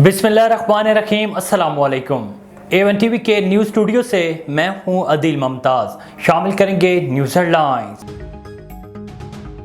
बिस्मिल्लाहिर्रहमानिर्रहीम। अस्सलाम वालेकुम। A1 TV के न्यूज़ स्टूडियो से मैं हूं अदील मुमताज़। शामिल करेंगे न्यूज़ हेडलाइंस।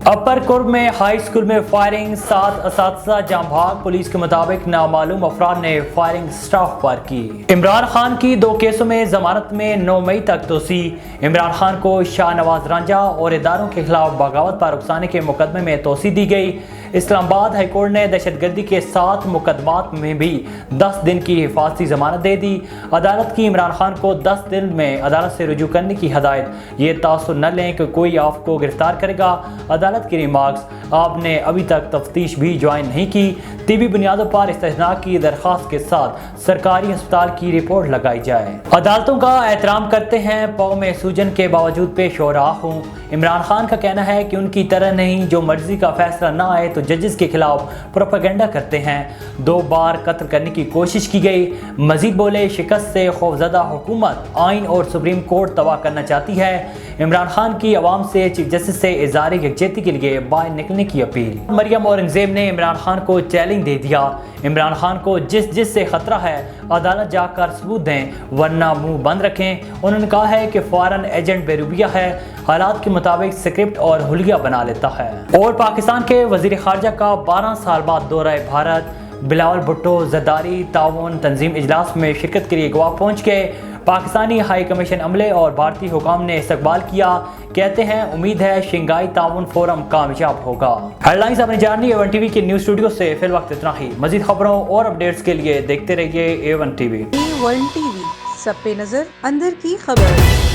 अपर कुर्ब में हाई स्कूल में फायरिंग, 7 असातिज़ा जाँ भाग। पुलिस के मुताबिक नामालूम अफराद ने फायरिंग स्टाफ पर की। इमरान खान की 2 केसों में जमानत में 9 मई तक तोसी। इमरान खान को शाहनवाज रांझा और इदारों के खिलाफ बगावत पर उकसाने के मुकदमे में तोसी दी गई। इस्लामाबाद हाई कोर्ट ने दहशतगर्दी के 7 मुकदमात में भी 10 दिन की हिफाजती जमानत दे दी। अदालत की इमरान खान को 10 दिन में अदालत से रुजू करने की हदायत। ये तासुर न लें कि कोई आपको गिरफ्तार करेगा। अदालत की रिमार्क्स, आपने अभी तक तफ्तीश भी ज्वाइन नहीं की। तिबी बुनियादों पर इस्तेजना की दरख्वास्त के साथ सरकारी अस्पताल की रिपोर्ट लगाई जाए। अदालतों का एहतराम करते हैं, पाँव में सूजन के बावजूद पेश हो रहा हूँ। इमरान खान का कहना है कि उनकी तरह नहीं, जो मर्जी का फैसला ना आए तो जजेस के खिलाफ प्रोपेगेंडा करते हैं। 2 बार कत्ल करने की कोशिश की गई। मजीद बोले, शिकस्त से खौफजदा हुकूमत आइन और सुप्रीम कोर्ट तबाह करना चाहती है। इमरान खान की आवाम से चीफ जस्टिस से इज़हार यकजहती के लिए बाहर निकलने की अपील। मरियम औरंगजेब ने इमरान खान को चैलेंज दे दिया। इमरान खान को जिस से खतरा है अदालत जाकर सबूत दें, वरना मुंह बंद रखें। उन्होंने कहा है कि फॉरेन एजेंट बेरूबिया है, हालात के मुताबिक स्क्रिप्ट और हुलिया बना लेता है। और पाकिस्तान के वजीर खारजा का 12 साल बाद दौरा भारत। बिलावल भुट्टो ज़रदारी ताउन तंजीम इजलास में शिरकत के लिए गोवा पहुँच गए। पाकिस्तानी हाई कमीशन अमले और भारतीय हुकाम ने इस्तकबाल किया। कहते हैं उम्मीद है शंघाई ताउन फोरम कामयाब होगा। हेडलाइंस आपने जानी A1 TV के न्यूज़ स्टूडियो से। फिर वक्त इतना ही। मजीद खबरों और अपडेट्स के लिए देखते रहिए A1 TV। A1 TV, सब पे नजर, अंदर की खबर।